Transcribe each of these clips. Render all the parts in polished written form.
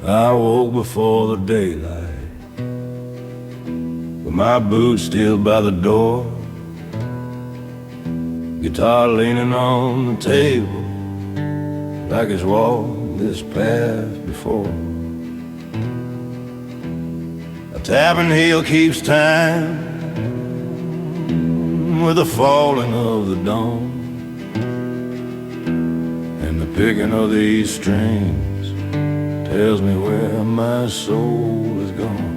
I woke before the daylight, with my boots still by the door, guitar leaning on the table, like it's walked this path before. A tapping heel keeps time with the falling of the dawn, and the picking of these strings tells me where my soul is gone.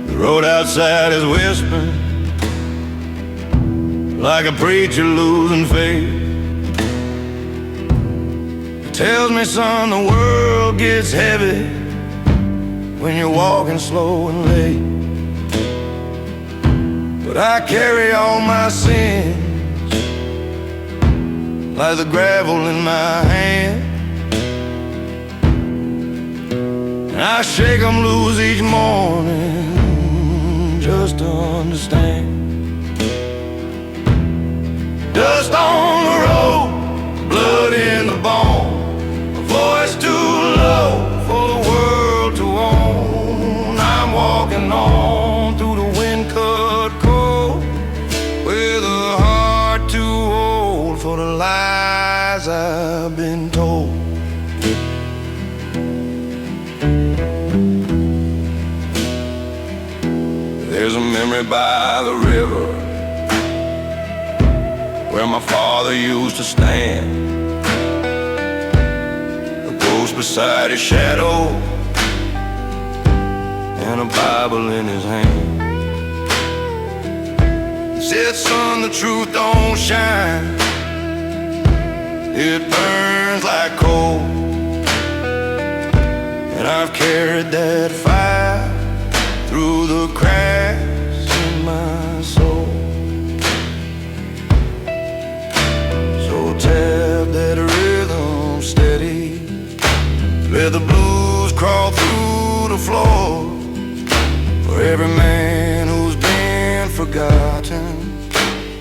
The road outside is whispering like a preacher losing faith. It tells me, son, the world gets heavy when you're walking slow and late. But I carry all my sins like the gravel in my hand, and I shake them loose each morning just to understand. Dust on the road, blood in the bone, a voice too low for the world to own. I'm walking on through the wind-cut cold, with a heart too old for the lies I've been told. There's a memory by the river where my father used to stand, a ghost beside his shadow and a Bible in his hand. He said, son, the truth don't shine, it burns like coal, and I've carried that fire through the cracks in my soul. Tap that rhythm steady, let the blues crawl through the floor, for every man who's been forgotten,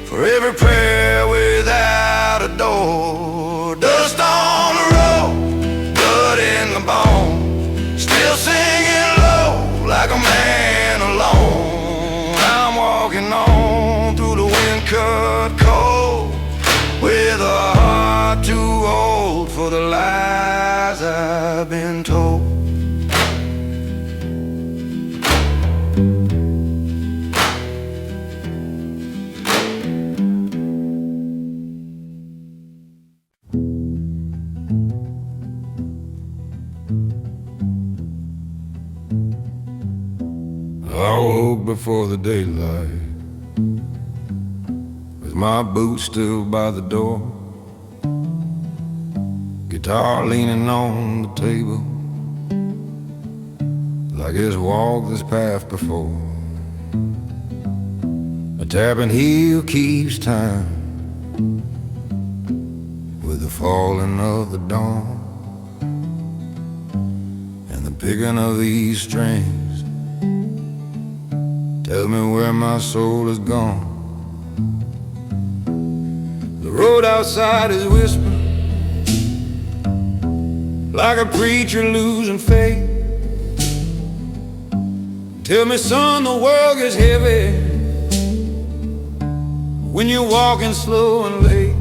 for every prayer without a door. Dust on the road, blood in the bone, still singing low like a man alone. I'm walking on through the wind-cut cold, with a heart too old for the lies I've been told. I woke before the daylight, with my boots still by the door, guitar leaning on the table, like it's walked this path before. A tapping heel keeps time with the falling of the dawn, and the picking of these strings tell me where my soul is gone. The road outside is whispering like a preacher losing faith. Tell me, son, the world gets heavy when you're walking slow and late.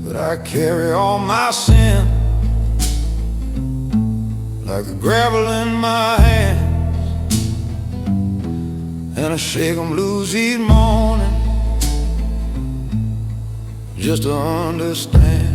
But I carry all my sin like the gravel in my hands, and I shake them loose each morning just to understand.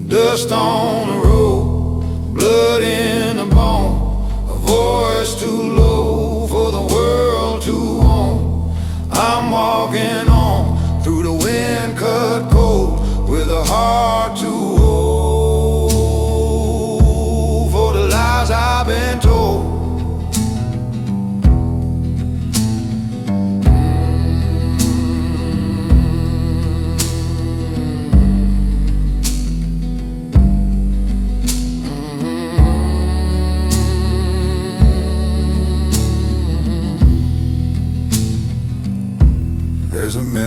Dust on the road, blood in the bone, a voice too low for the world to own. I'm walking on through the wind-cut cold, with a heart too old for the lies I've been told.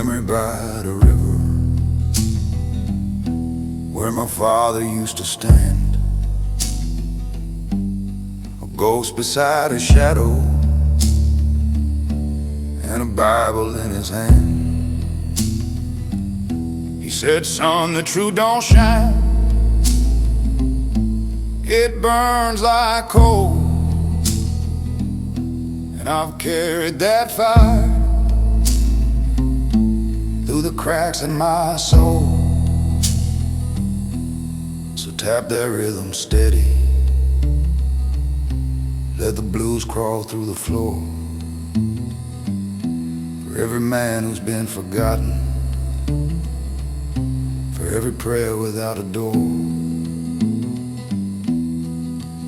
memory by the river where my father used to stand, a ghost beside a shadow and a Bible in his hand. He said, "Son, the truth don't shine, it burns like coal, and I've carried that fire through the cracks in my soul. So tap that rhythm steady, let the blues crawl through the floor. For every man who's been forgotten, for every prayer without a door.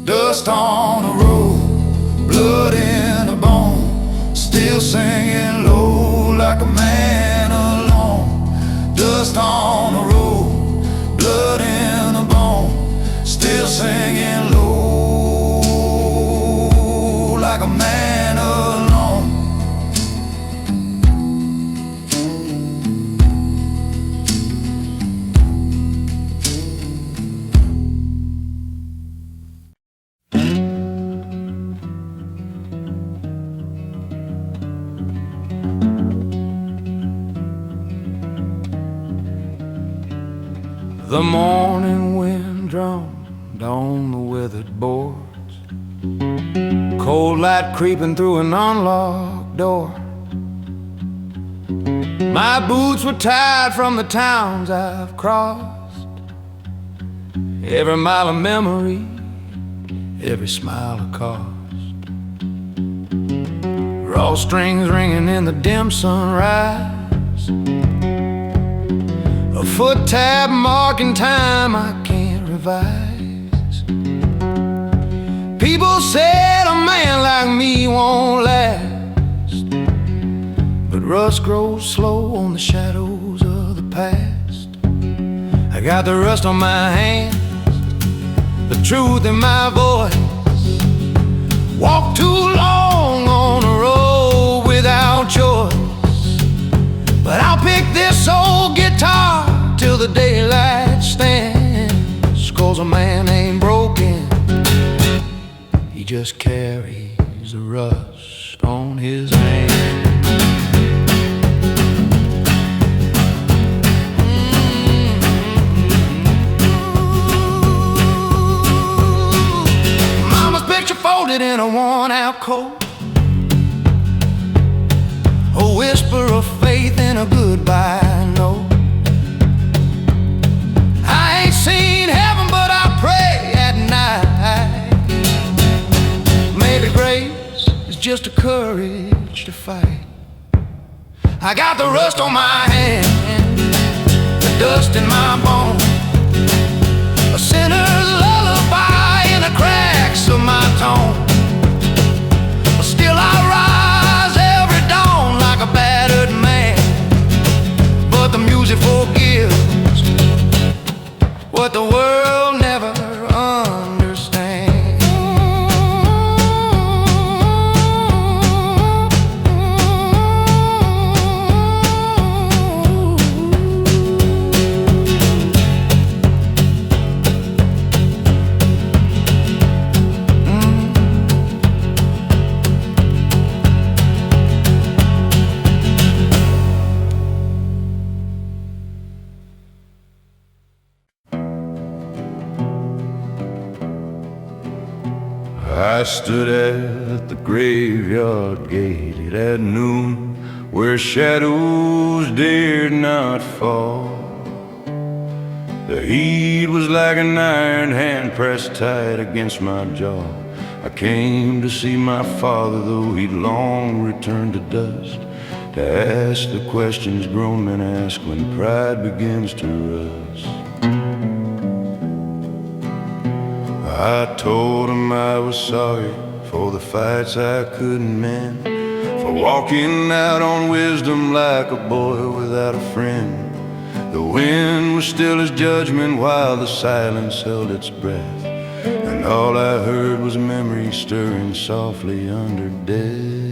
Dust on the road, blood in a bone, still singing low like a man alone. Dust on the road, blood in a bone, still singing low like a man alone. The morning wind drummed on the weathered boards, cold light creeping through an unlocked door. My boots were tired from the towns I've crossed, every mile of memory, every smile a cost. Raw strings ringing in the dim sunrise, a foot tab marking time I can't revise. People said a man like me won't last, but rust grows slow on the shadows of the past. I got the rust on my hands, the truth in my voice. Walked too long on the road without choice, but I'll pick this old guitar till the daylight stands. 'Cause a man ain't broken, he just carries the rust on his hands. Mama's picture folded in a worn-out coat, a whisper of faith in a goodbye note. I ain't seen heaven, but I pray at night. Maybe grace is just the courage to fight. I got the rust on my hands, the dust in my bones, a sinner's lullaby in the cracks of my tone. But still I rise every dawn like a battered man, but the music forgives what the world never understands. I stood at the graveyard gate at noon, where shadows dared not fall. The heat was like an iron hand pressed tight against my jaw. I came to see my father, though he'd long returned to dust, to ask the questions grown men ask when pride begins to rust. I told him I was sorry for the fights I couldn't mend, for walking out on wisdom like a boy without a friend. The wind was still as judgment while the silence held its breath, and all I heard was memory stirring softly under death.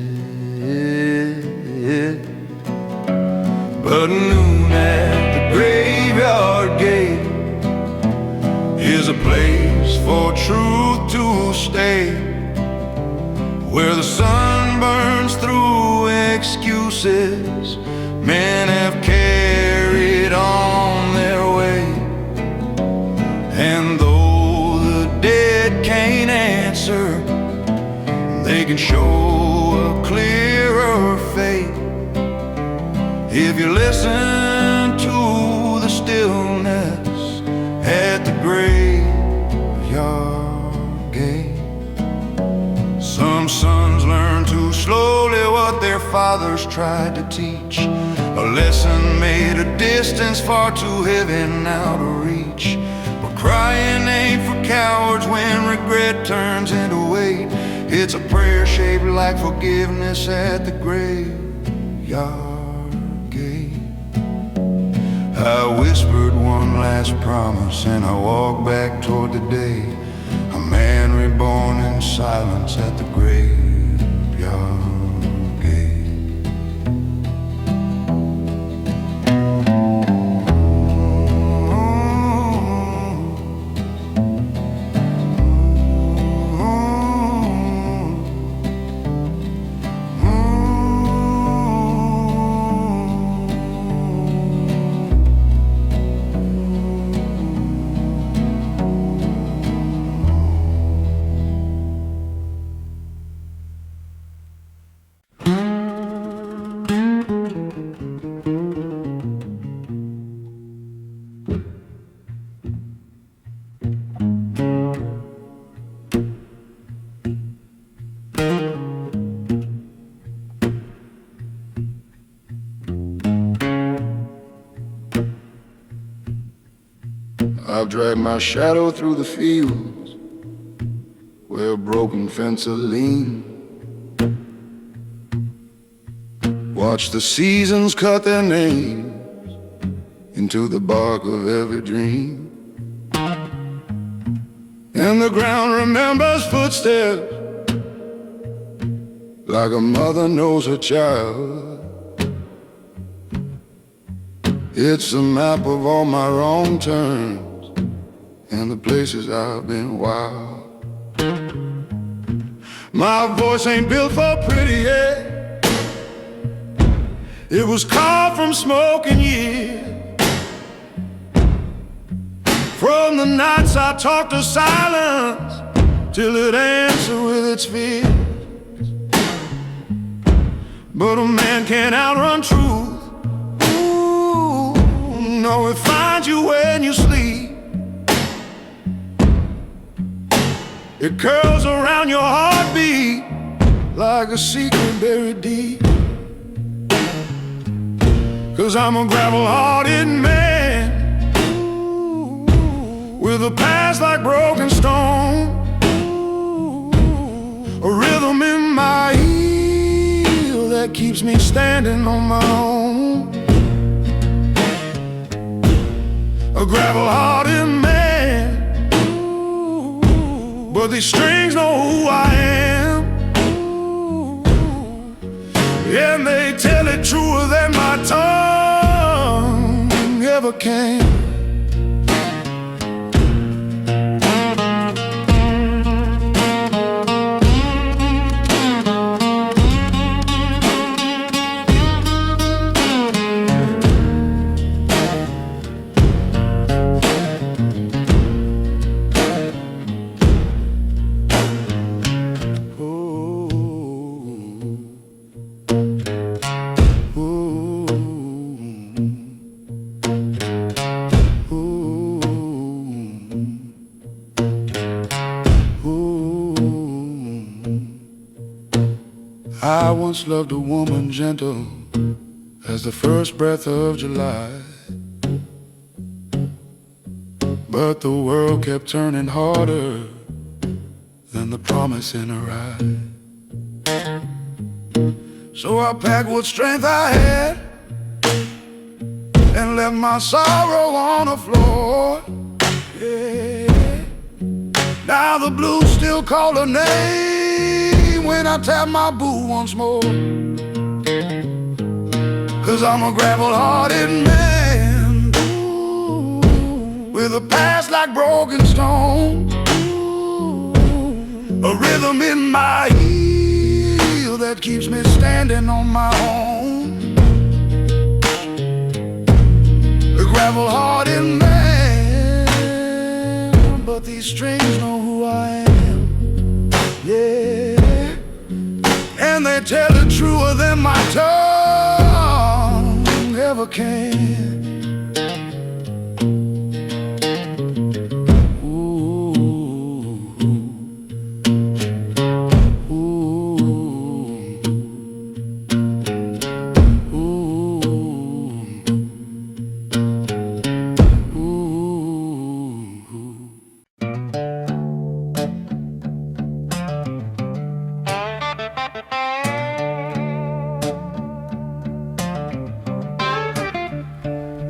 But noon at the graveyard gate is a place for truth to stay, where the sun burns through excuses men have carried on their way. And though the dead can't answer, they can show a clearer fate if you listen to the stillness at the graveyard gate. Some sons learn too slowly what their fathers tried to teach, a lesson made a distance far too heavy now to reach. But crying ain't for cowards when regret turns into weight. It's a prayer shaped like forgiveness at the graveyard gate. I whispered one last promise and I walked back toward the day, a man reborn in silence at the graveyard gate. I've dragged my shadow through the fields where a broken fence will lean. Watch the seasons cut their names into the bark of every dream. And the ground remembers footsteps like a mother knows her child. It's a map of all my wrong turns and the places I've been wild. My voice ain't built for pretty air, it was carved from smoking years. From the nights I talked to silence till it answered with its fears. But a man can't outrun truth. No, it finds you when you sleep. It curls around your heartbeat like a secret buried deep. 'Cause I'm a gravel-hearted man with a past like broken stone, a rhythm in my heel that keeps me standing on my own. A gravel-hearted man, but these strings know who I am, and they tell it truer than my tongue ever can. I once loved a woman gentle as the first breath of July, but the world kept turning harder than the promise in her eye. So I packed what strength I had and left my sorrow on the floor. Yeah. Now the blues still call her name when I tap my boot once more. 'cause I'm a gravel-hearted man, with a past like broken stone, a rhythm in my heel that keeps me standing on my own. A gravel-hearted man, but these strings know who I am, yeah. And they tell it truer than my tongue ever can.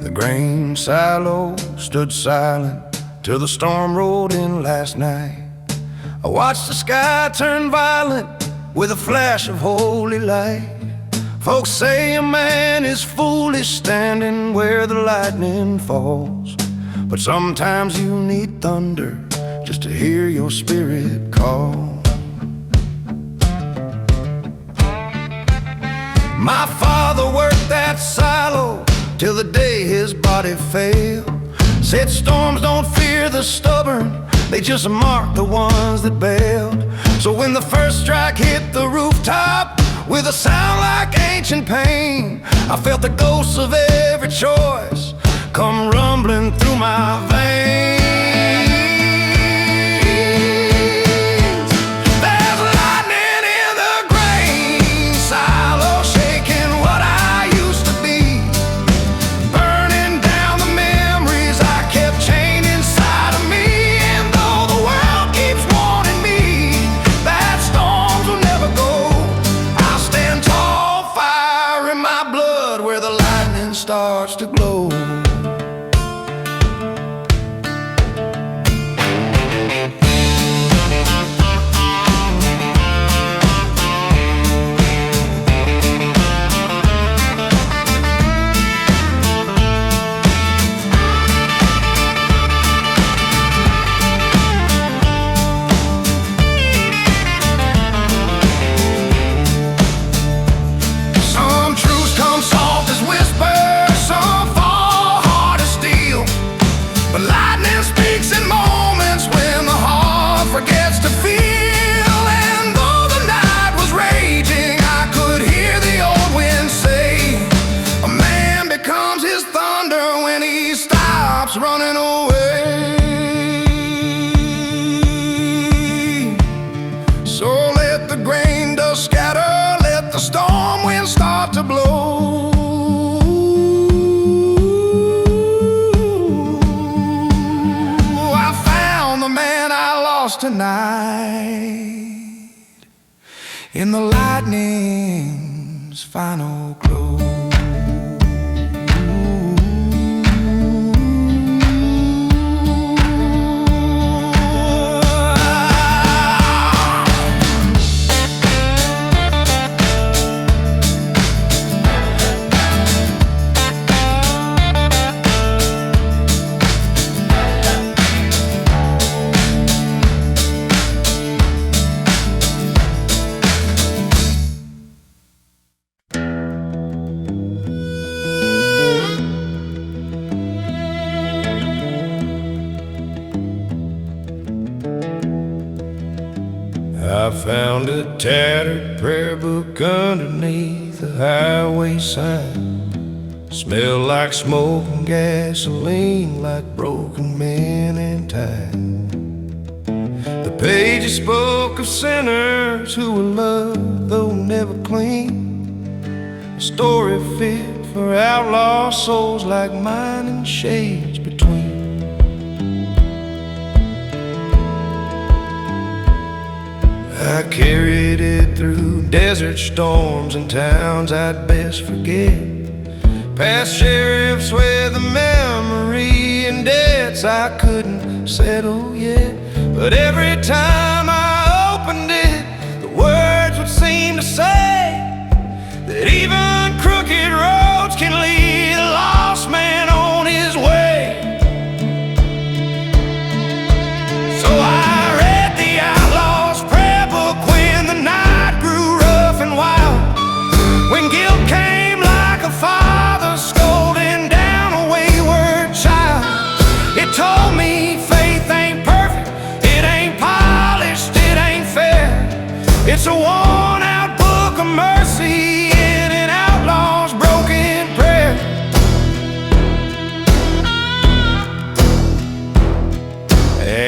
The grain silo stood silent till the storm rolled in last night. I watched the sky turn violent with a flash of holy light. Folks say a man is foolish standing where the lightning falls, but sometimes you need thunder just to hear your spirit call. My father worked that silo till the day his body failed. Said storms don't fear the stubborn, they just mark the ones that bailed. So when the first strike hit the rooftop with a sound like ancient pain, I felt the ghosts of every choice come rumbling through my veins. There's lightning in the grain silo, shaking what I used to be, burning down the memories I kept chained inside of me. And though the world keeps warning me that storms will never go, I'll stand tall, fire in my blood where the lightning starts to glow. Running away, so let the grain dust scatter, let the storm wind start to blow. I found the man I lost tonight in the lightning's final glow. I found a tattered prayer book underneath the highway sign. Smelled like smoke and gasoline, like broken men and time. The pages spoke of sinners who were loved though never clean. A story fit for outlaw souls like mine and shades between. I carried it through desert storms and towns I'd best forget, past sheriffs with a memory and debts I couldn't settle yet. But every time I opened it, the words would seem to say that even crooked roads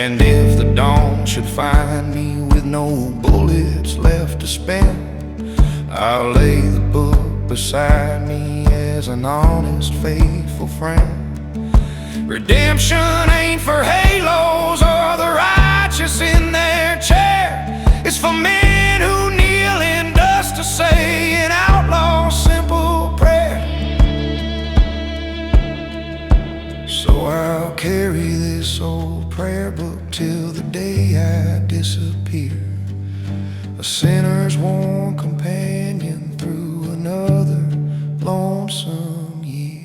And if the dawn should find me with no bullets left to spend, I'll lay the book beside me as an honest, faithful friend. Redemption ain't for halos or the righteous in their chair. It's for men who kneel in dust to say an outlaw's simple prayer. So I'll carry this old prayer book till the day I disappear, a sinner's warm companion through another lonesome year.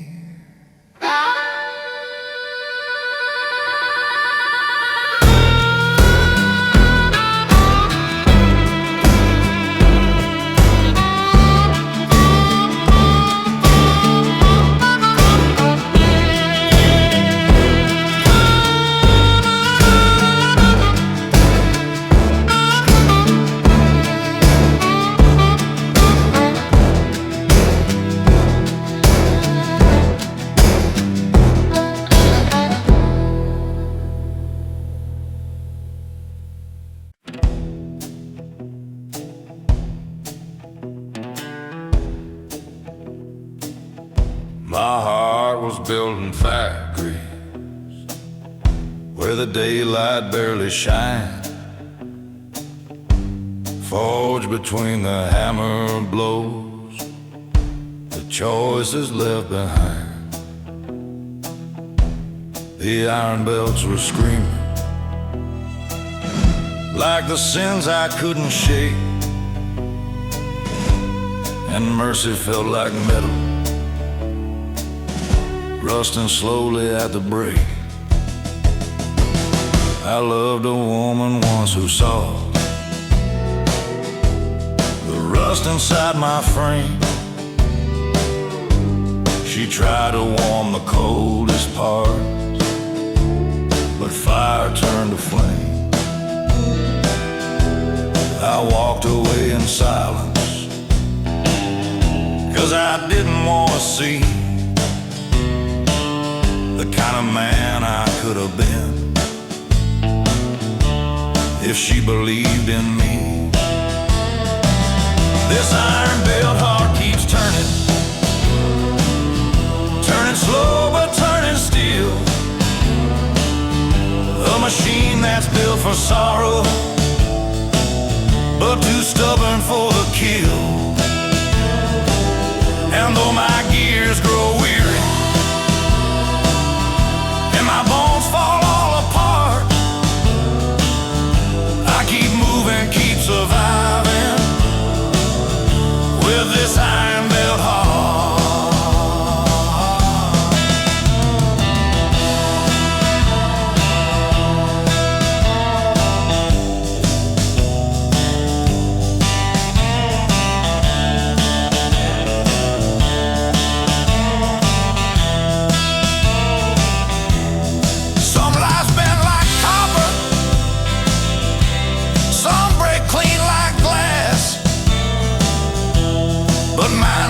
My heart was building factories where the daylight barely shined, forged between the hammer blows, the choices left behind. The iron belts were screaming like the sins I couldn't shake, and mercy felt like metal, rusting slowly at the break. I loved a woman once who saw the rust inside my frame. She tried to warm the coldest parts, but fire turned to flame. I walked away in silence, 'cause I didn't want to see the kind of man I could have been if she believed in me. This iron-built heart keeps turning, turning slow but turning still, a machine that's built for sorrow but too stubborn for the kill. And though my gears grow weary and my bones fall all apart, I keep moving, keep surviving with this iron-built heart.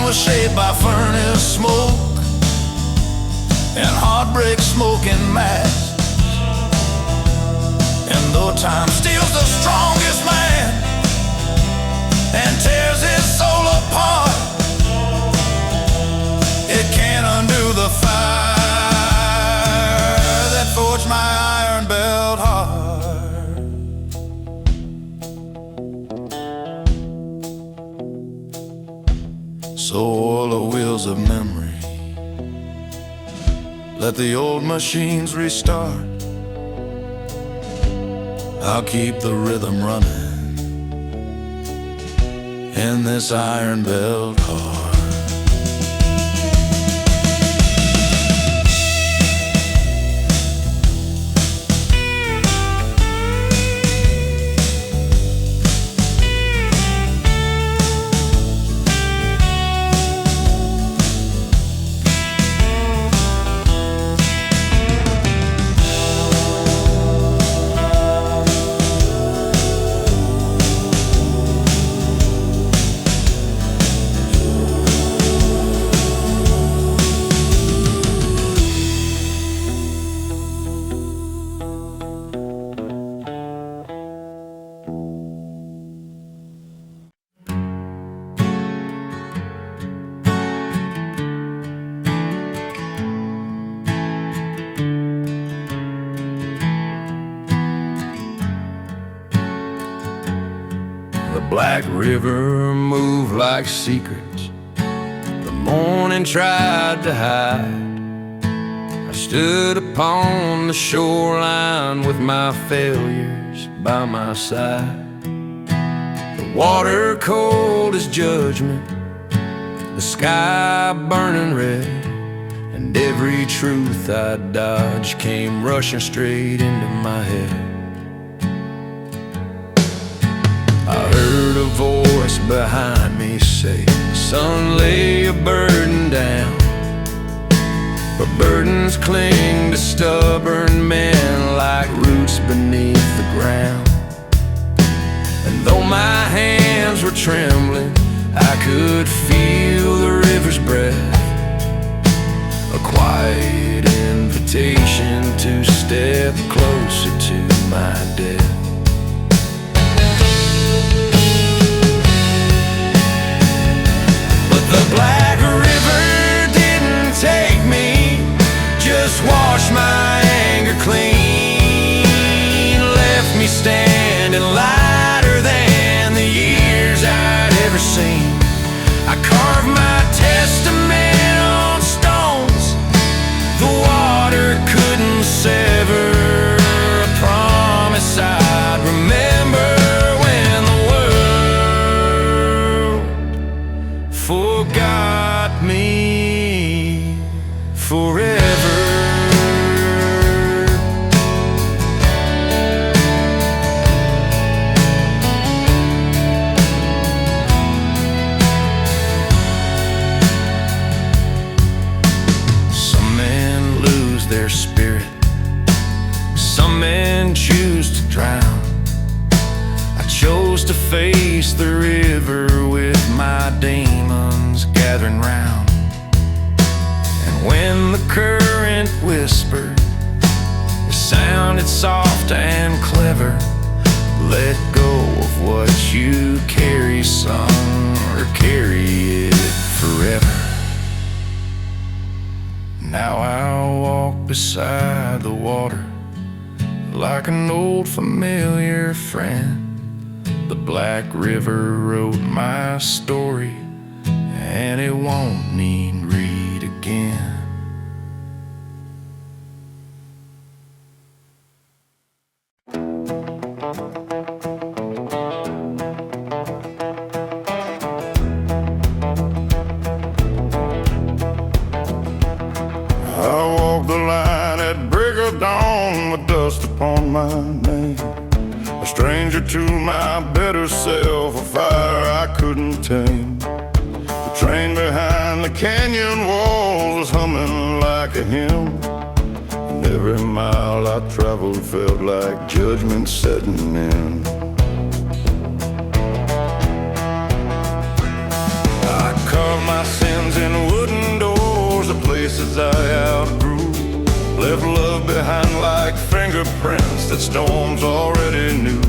Was shaped by furnace smoke and heartbreak smoking mass. And though time steals the strongest man and tears his soul apart, it can't undo the fire that forged my iron-belt heart. So oil the wheels of memory, let the old machines restart. I'll keep the rhythm running in this iron-belt heart. Black River moved like secrets the morning tried to hide. I stood upon the shoreline with my failures by my side. The water cold as judgment, the sky burning red, and every truth I dodged came rushing straight into my head. I heard a voice behind me say, "Son, lay your burden down." But burdens cling to stubborn men like roots beneath the ground. And though my hands were trembling, I could feel the river's breath, a quiet invitation to step closer to my death. But the Black River didn't take me, just washed my anger clean, left me standing lighter than the years I'd ever seen. I carved my testament on stones the water couldn't sever, a promise I'd remember when the world forgot me forever. Their spirit, some men choose to drown. I chose to face the river with my demons gathering round. And when the current whispered, it sounded soft and clever. Let go of what you carry, son, or carry it forever. Now I'll walk beside the water like an old familiar friend. The Black River wrote my story, and it won't need read again. I walk the line at break of dawn with dust upon my name. A stranger to my better self, a fire I couldn't tame. The train behind the canyon walls was humming like a hymn, and every mile I traveled felt like judgment setting in. I carved my sins in wooden doors, the places I outgrew, left love behind like fingerprints that storms already knew.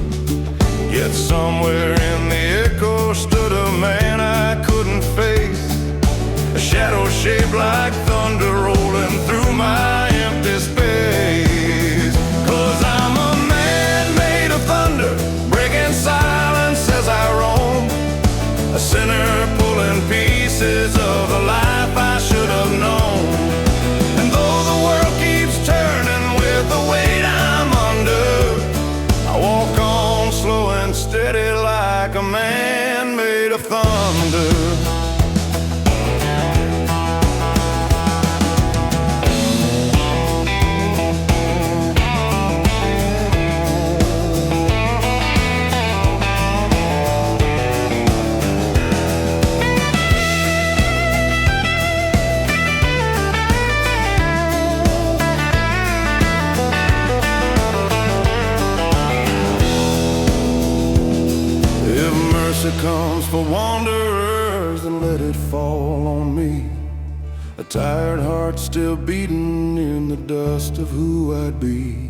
Yet somewhere in the echo stood a man I couldn't face, a shadow shaped like thunder rolling through my empty space. 'Cause I'm a man made of thunder, breaking silence as I roam, a sinner pulling pieces of the life I should have known. And though the world keeps turning with the weight I'm under, I walk on slow and steady like a man made of thunder. Mercy comes for wanderers, and let it fall on me. A tired heart still beating in the dust of who I'd be.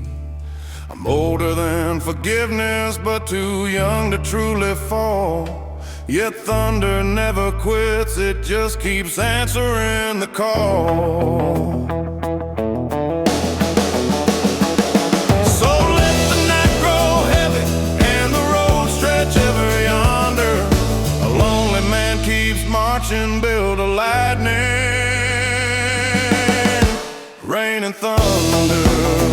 I'm older than forgiveness, but too young to truly fall. Yet thunder never quits, it just keeps answering the call. So let the night grow heavy and the road stretch ever yonder. rain and thunder.